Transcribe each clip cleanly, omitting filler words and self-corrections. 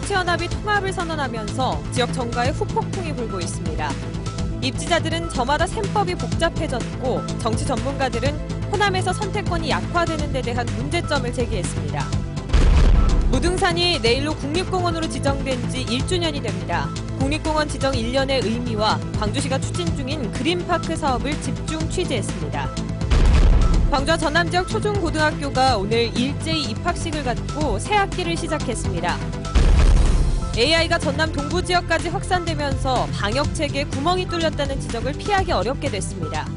새정치연합이 통합을 선언하면서 지역 정가에 후폭풍이 불고 있습니다. 입지자들은 저마다 셈법이 복잡해졌고 정치 전문가들은 호남에서 선택권이 약화되는 데 대한 문제점을 제기했습니다. 무등산이 내일로 국립공원으로 지정된 지 1주년이 됩니다. 국립공원 지정 1년의 의미와 광주시가 추진 중인 그린파크 사업을 집중 취재했습니다. 광주와 전남 지역 초중고등학교가 오늘 일제히 입학식을 갖고 새 학기를 시작했습니다. AI가 전남 동부 지역까지 확산되면서 방역체계에 구멍이 뚫렸다는 지적을 피하기 어렵게 됐습니다.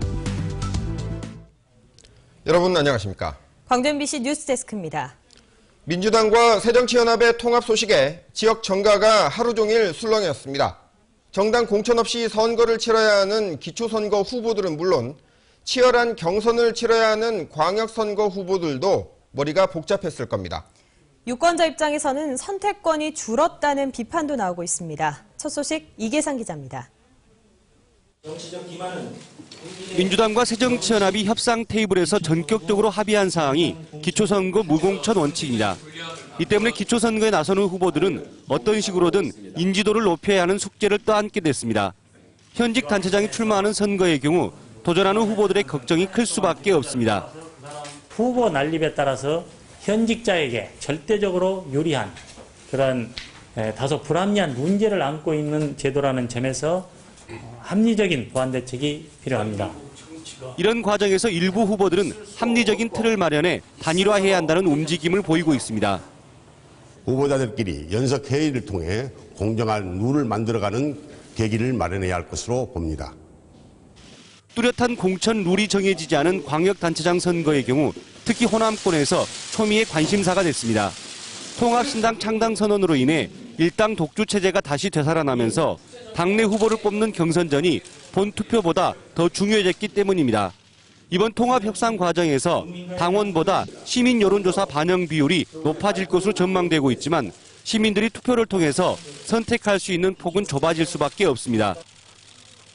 여러분 안녕하십니까? 광주 MBC 뉴스데스크입니다. 민주당과 새정치연합의 통합 소식에 지역 정가가 하루 종일 술렁였습니다. 정당 공천 없이 선거를 치러야 하는 기초선거 후보들은 물론 치열한 경선을 치러야 하는 광역선거 후보들도 머리가 복잡했을 겁니다. 유권자 입장에서는 선택권이 줄었다는 비판도 나오고 있습니다. 첫 소식 이계상 기자입니다. 민주당과 새정치연합이 협상 테이블에서 전격적으로 합의한 사항이 기초선거 무공천 원칙입니다. 이 때문에 기초선거에 나서는 후보들은 어떤 식으로든 인지도를 높여야 하는 숙제를 떠안게 됐습니다. 현직 단체장이 출마하는 선거의 경우 도전하는 후보들의 걱정이 클 수밖에 없습니다. 후보 난립에 따라서 현직자에게 절대적으로 유리한 그런 다소 불합리한 문제를 안고 있는 제도라는 점에서 합리적인 보완 대책이 필요합니다. 이런 과정에서 일부 후보들은 합리적인 틀을 마련해 단일화해야 한다는 움직임을 보이고 있습니다. 후보자들끼리 연석 회의를 통해 공정한 룰을 만들어가는 계기를 마련해야 할 것으로 봅니다. 뚜렷한 공천 룰이 정해지지 않은 광역단체장 선거의 경우 특히 호남권에서 초미의 관심사가 됐습니다. 통합신당 창당 선언으로 인해 일당 독주 체제가 다시 되살아나면서 당내 후보를 뽑는 경선전이 본 투표보다 더 중요해졌기 때문입니다. 이번 통합 협상 과정에서 당원보다 시민 여론조사 반영 비율이 높아질 것으로 전망되고 있지만 시민들이 투표를 통해서 선택할 수 있는 폭은 좁아질 수밖에 없습니다.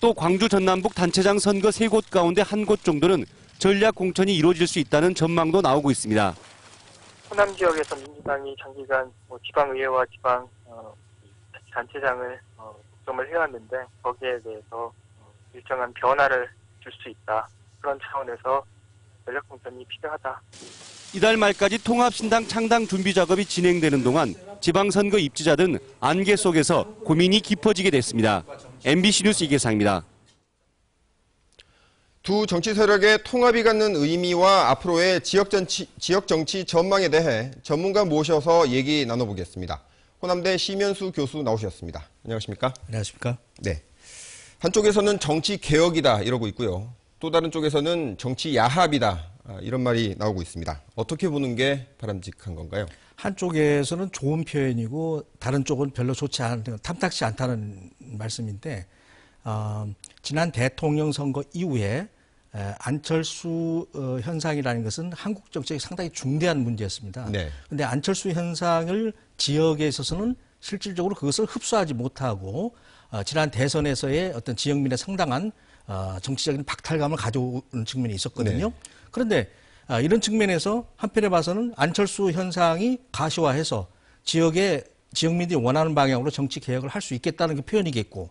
또 광주 전남북 단체장 선거 3곳 가운데 1곳 정도는 전략 공천이 이루어질 수 있다는 전망도 나오고 있습니다. 호남 지역에서 민주당이 장기간 지방의회와 지방 단체장을 독점을 해왔는데 거기에 대해서 일정한 변화를 줄 수 있다. 그런 차원에서 전략 공천이 필요하다. 이달 말까지 통합신당 창당 준비 작업이 진행되는 동안 지방선거 입지자들은 안개 속에서 고민이 깊어지게 됐습니다. MBC 뉴스 이계상입니다. 두 정치 세력의 통합이 갖는 의미와 앞으로의 지역 정치 전망에 대해 전문가 모셔서 얘기 나눠보겠습니다. 호남대 심연수 교수 나오셨습니다. 안녕하십니까? 안녕하십니까? 네. 한쪽에서는 정치 개혁이다 이러고 있고요. 또 다른 쪽에서는 정치 야합이다 이런 말이 나오고 있습니다. 어떻게 보는 게 바람직한 건가요? 한쪽에서는 좋은 표현이고 다른 쪽은 별로 좋지 않은, 탐탁지 않다는 말씀인데 지난 대통령 선거 이후에 안철수 현상이라는 것은 한국 정책에 상당히 중대한 문제였습니다. 그런데 안철수 현상을 지역에 있어서는 실질적으로 그것을 흡수하지 못하고 지난 대선에서의 어떤 지역민의 상당한 정치적인 박탈감을 가져오는 측면이 있었거든요. 그런데 이런 측면에서 한편에 봐서는 안철수 현상이 가시화해서 지역민들이 원하는 방향으로 정치 개혁을 할 수 있겠다는 게 표현이겠고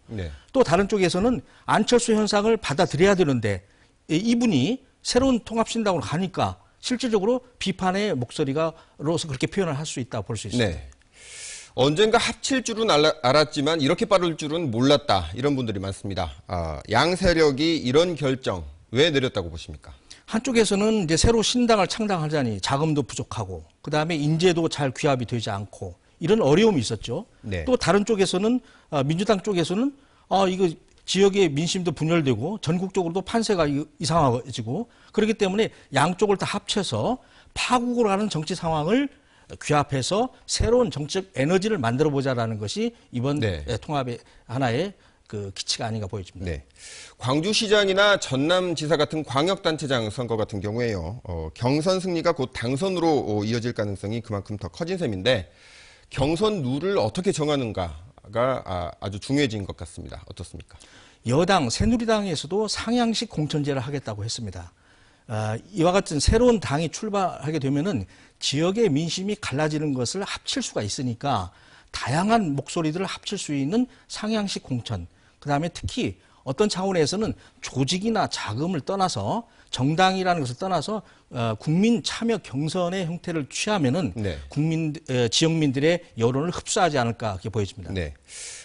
또 다른 쪽에서는 안철수 현상을 받아들여야 되는데 이분이 새로운 통합신당으로 가니까 실질적으로 비판의 목소리가로서 그렇게 표현을 할 수 있다고 볼 수 있습니다. 언젠가 합칠 줄은 알았지만 이렇게 빠를 줄은 몰랐다 이런 분들이 많습니다. 양 세력이 이런 결정 왜 내렸다고 보십니까? 한쪽에서는 이제 새로 신당을 창당하자니 자금도 부족하고 그다음에 인재도 잘 귀합이 되지 않고 이런 어려움이 있었죠. 또 다른 쪽에서는 민주당 쪽에서는 이거 지역의 민심도 분열되고 전국적으로도 판세가 이상해지고 그렇기 때문에 양쪽을 다 합쳐서 파국으로 가는 정치 상황을 규합해서 새로운 정치적 에너지를 만들어보자라는 것이 이번 통합의 하나의 그 기치가 아닌가 보여집니다. 광주시장이나 전남지사 같은 광역단체장 선거 같은 경우에요. 경선 승리가 곧 당선으로 이어질 가능성이 그만큼 더 커진 셈인데 경선 룰을 어떻게 정하는가가 아주 중요해진 것 같습니다. 어떻습니까? 여당 새누리당에서도 상향식 공천제를 하겠다고 했습니다. 이와 같은 새로운 당이 출발하게 되면은 지역의 민심이 갈라지는 것을 합칠 수가 있으니까 다양한 목소리들을 합칠 수 있는 상향식 공천, 그다음에 특히 어떤 차원에서는 조직이나 자금을 떠나서 정당이라는 것을 떠나서 국민 참여 경선의 형태를 취하면은 네. 지역민들의 여론을 흡수하지 않을까 그렇게 보여집니다. 네.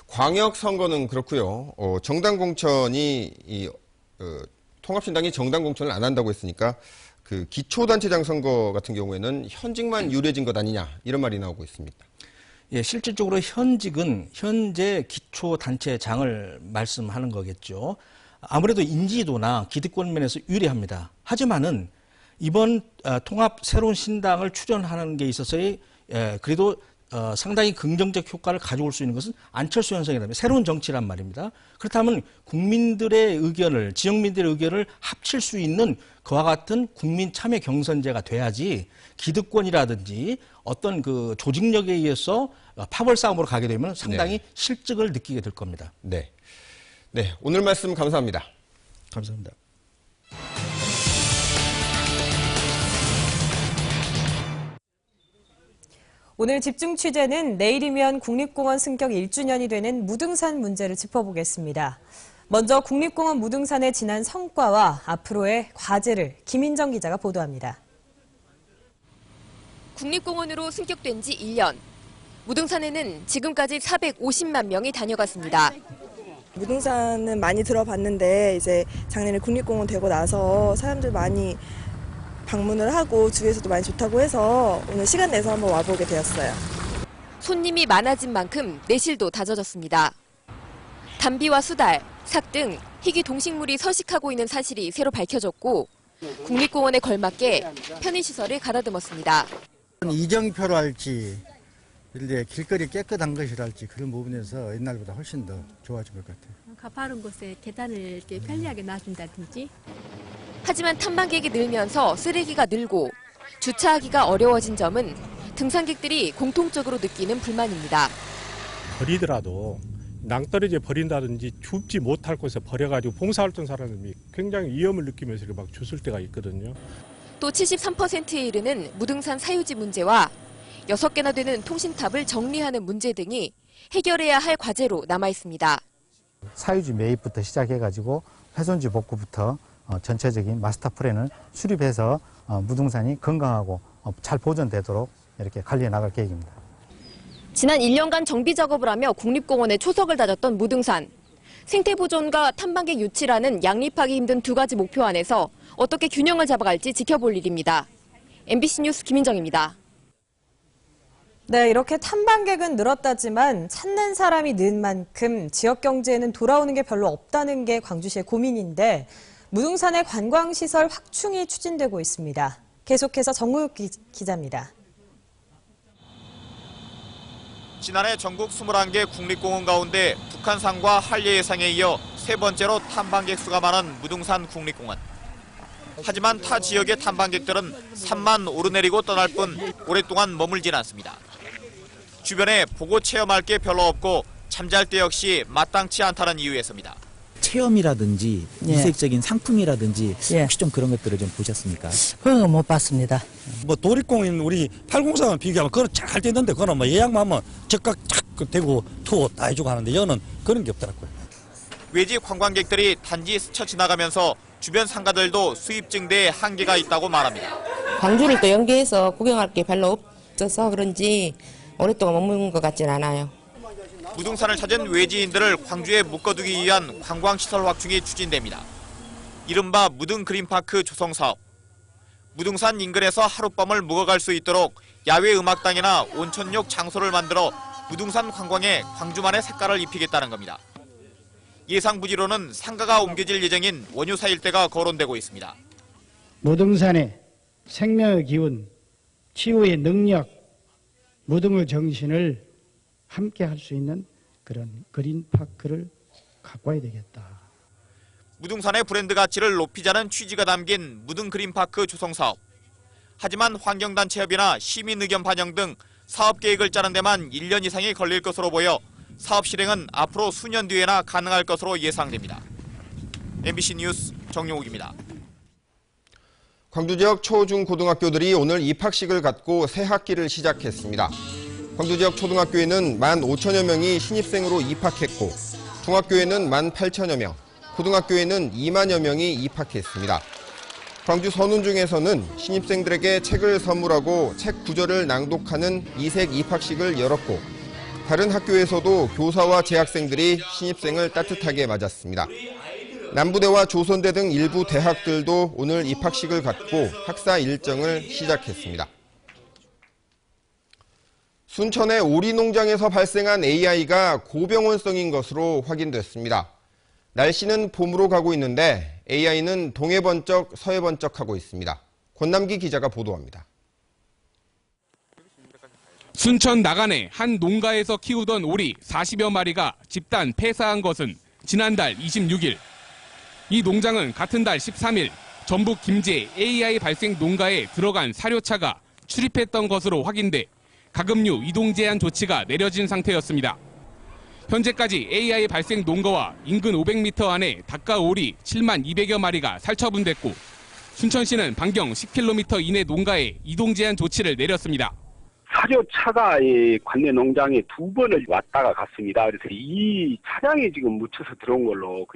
광역 선거는 그렇고요. 정당 공천이 통합신당이 정당 공천을 안 한다고 했으니까 그 기초단체장 선거 같은 경우에는 현직만 유리해진 것 아니냐 이런 말이 나오고 있습니다. 예, 실질적으로 현직은 현재 기초단체장을 말씀하는 거겠죠. 아무래도 인지도나 기득권 면에서 유리합니다. 하지만은 이번 통합 새로운 신당을 출연하는 게 있어서의 그래도 상당히 긍정적 효과를 가져올 수 있는 것은 안철수 현상이라면 새로운 정치란 말입니다. 그렇다면 국민들의 의견을, 지역민들의 의견을 합칠 수 있는 그와 같은 국민 참여 경선제가 돼야지 기득권이라든지 어떤 그 조직력에 의해서 파벌 싸움으로 가게 되면 상당히 실직을 느끼게 될 겁니다. 네. 네. 오늘 말씀 감사합니다. 감사합니다. 오늘 집중 취재는 내일이면 국립공원 승격 1주년이 되는 무등산 문제를 짚어보겠습니다. 먼저 국립공원 무등산의 지난 성과와 앞으로의 과제를 김인정 기자가 보도합니다. 국립공원으로 승격된 지 1년. 무등산에는 지금까지 450만 명이 다녀갔습니다. 무등산은 많이 들어봤는데 이제 작년에 국립공원 되고 나서 사람들 많이 방문을 하고 주위에서도 많이 좋다고 해서 오늘 시간 내서 한번 와보게 되었어요. 손님이 많아진 만큼 내실도 다져졌습니다. 담비와 수달, 삭 등 희귀 동식물이 서식하고 있는 사실이 새로 밝혀졌고 국립공원에 걸맞게 편의시설을 가다듬었습니다. 이정표로 할지 이제 길거리 깨끗한 것이랄지 그런 부분에서 옛날보다 훨씬 더 좋아진 것 같아요. 가파른 곳에 계단을 이렇게 편리하게 놔준다든지. 하지만 탐방객이 늘면서 쓰레기가 늘고 주차하기가 어려워진 점은 등산객들이 공통적으로 느끼는 불만입니다. 버리더라도 낭떠러지에 버린다든지 줍지 못할 곳에 버려가지고 봉사활동 사람들이 굉장히 위험을 느끼면서 이렇게 막 주술 때가 있거든요. 또 73%에 이르는 무등산 사유지 문제와 6개나 되는 통신탑을 정리하는 문제 등이 해결해야 할 과제로 남아 있습니다. 사유지 매입부터 시작해가지고 훼손지 복구부터 전체적인 마스터 플랜을 수립해서 무등산이 건강하고 잘 보존되도록 이렇게 관리해 나갈 계획입니다. 지난 1년간 정비 작업을 하며 국립공원에 초석을 다졌던 무등산. 생태보존과 탐방객 유치라는 양립하기 힘든 두 가지 목표 안에서 어떻게 균형을 잡아갈지 지켜볼 일입니다. MBC 뉴스 김인정입니다. 네, 이렇게 탐방객은 늘었다지만 찾는 사람이 는 만큼 지역 경제에는 돌아오는 게 별로 없다는 게 광주시의 고민인데 무등산의 관광시설 확충이 추진되고 있습니다. 계속해서 정우욱 기자입니다. 지난해 전국 21개 국립공원 가운데 북한산과 한려해상에 이어 세 번째로 탐방객 수가 많은 무등산 국립공원. 하지만 타 지역의 탐방객들은 산만 오르내리고 떠날 뿐 오랫동안 머물진 않습니다. 주변에 보고 체험할 게 별로 없고 잠잘 때 역시 마땅치 않다는 이유에서입니다. 체험이라든지 이색적인 상품이라든지 혹시 좀 그런 것들을 좀 보셨습니까? 그런 건 못 봤습니다. 뭐 도립공원 우리 803은 비교하면 그건 잘 할 때 있는데 그거는 뭐 예약만 하면 즉각 착 되고 투어 다 해주고 하는데 여기는 그런 게 없더라고요. 외지 관광객들이 단지 스쳐 지나가면서 주변 상가들도 수입 증대에 한계가 있다고 말합니다. 광주를 또 연계해서 구경할 게 별로 없어서 그런지 오랫동안 머무는 것 같진 않아요. 무등산을 찾은 외지인들을 광주에 묶어두기 위한 관광시설 확충이 추진됩니다. 이른바 무등 그린파크 조성 사업. 무등산 인근에서 하룻밤을 묵어갈 수 있도록 야외 음악당이나 온천욕 장소를 만들어 무등산 관광에 광주만의 색깔을 입히겠다는 겁니다. 예상 부지로는 상가가 옮겨질 예정인 원효사 일대가 거론되고 있습니다. 무등산의 생명의 기운, 치유의 능력, 무등의 정신을 함께 할 수 있는 그런 그린파크를 갖고 와야 되겠다. 무등산의 브랜드 가치를 높이자는 취지가 담긴 무등 그린파크 조성 사업. 하지만 환경단체협의나 시민 의견 반영 등 사업 계획을 짜는 데만 1년 이상이 걸릴 것으로 보여 사업 실행은 앞으로 수년 뒤에나 가능할 것으로 예상됩니다. MBC 뉴스 정용욱입니다. 광주 지역 초, 중, 고등학교들이 오늘 입학식을 갖고 새 학기를 시작했습니다. 광주 지역 초등학교에는 15,000여 명이 신입생으로 입학했고 중학교에는 18,000여 명, 고등학교에는 2만여 명이 입학했습니다. 광주 선운중에서는 신입생들에게 책을 선물하고 책 구절을 낭독하는 이색 입학식을 열었고 다른 학교에서도 교사와 재학생들이 신입생을 따뜻하게 맞았습니다. 남부대와 조선대 등 일부 대학들도 오늘 입학식을 갖고 학사 일정을 시작했습니다. 순천의 오리 농장에서 발생한 AI가 고병원성인 것으로 확인됐습니다. 날씨는 봄으로 가고 있는데 AI는 동해 번쩍 서해 번쩍하고 있습니다. 권남기 기자가 보도합니다. 순천 나간의 한 농가에서 키우던 오리 40여 마리가 집단 폐사한 것은 지난달 26일. 이 농장은 같은 달 13일 전북 김제 AI 발생 농가에 들어간 사료차가 출입했던 것으로 확인돼 가금류 이동 제한 조치가 내려진 상태였습니다. 현재까지 AI 발생 농가와 인근 500m 안에 닭과 오리 7만 200여 마리가 살처분됐고 순천시는 반경 10km 이내 농가에 이동 제한 조치를 내렸습니다. 사료차가 관내 농장에 2번을 왔다가 갔습니다. 그래서 이 차량이 지금 묻혀서 들어온 걸로.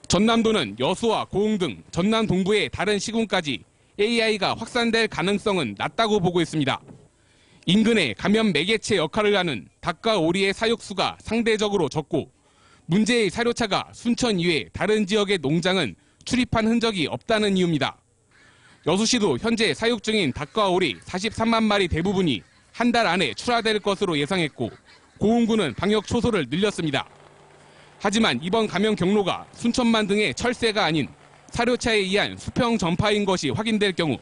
전남도는 여수와 고흥 등 전남 동부의 다른 시군까지 AI가 확산될 가능성은 낮다고 보고 있습니다. 인근에 감염 매개체 역할을 하는 닭과 오리의 사육수가 상대적으로 적고 문제의 사료차가 순천 이외 다른 지역의 농장은 출입한 흔적이 없다는 이유입니다. 여수시도 현재 사육 중인 닭과 오리 43만 마리 대부분이 한 달 안에 출하될 것으로 예상했고 고흥구는 방역 초소를 늘렸습니다. 하지만 이번 감염 경로가 순천만 등의 철새가 아닌 사료차에 의한 수평 전파인 것이 확인될 경우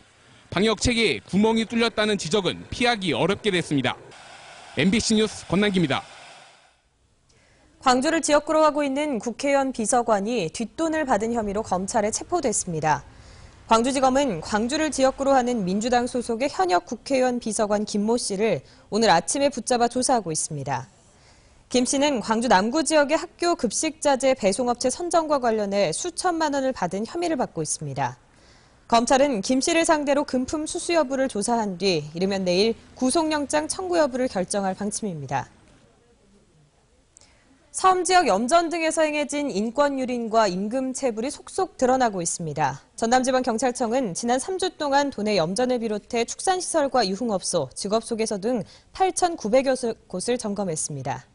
방역 체계에 구멍이 뚫렸다는 지적은 피하기 어렵게 됐습니다. MBC 뉴스 권남기입니다. 광주를 지역구로 하고 있는 국회의원 비서관이 뒷돈을 받은 혐의로 검찰에 체포됐습니다. 광주지검은 광주를 지역구로 하는 민주당 소속의 현역 국회의원 비서관 김모 씨를 오늘 아침에 붙잡아 조사하고 있습니다. 김 씨는 광주 남구 지역의 학교 급식자재 배송업체 선정과 관련해 수천만 원을 받은 혐의를 받고 있습니다. 검찰은 김 씨를 상대로 금품 수수 여부를 조사한 뒤 이르면 내일 구속영장 청구 여부를 결정할 방침입니다. 섬 지역 염전 등에서 행해진 인권유린과 임금체불이 속속 드러나고 있습니다. 전남지방경찰청은 지난 3주 동안 도내 염전을 비롯해 축산시설과 유흥업소, 직업소개서 등 8,900여 곳을 점검했습니다.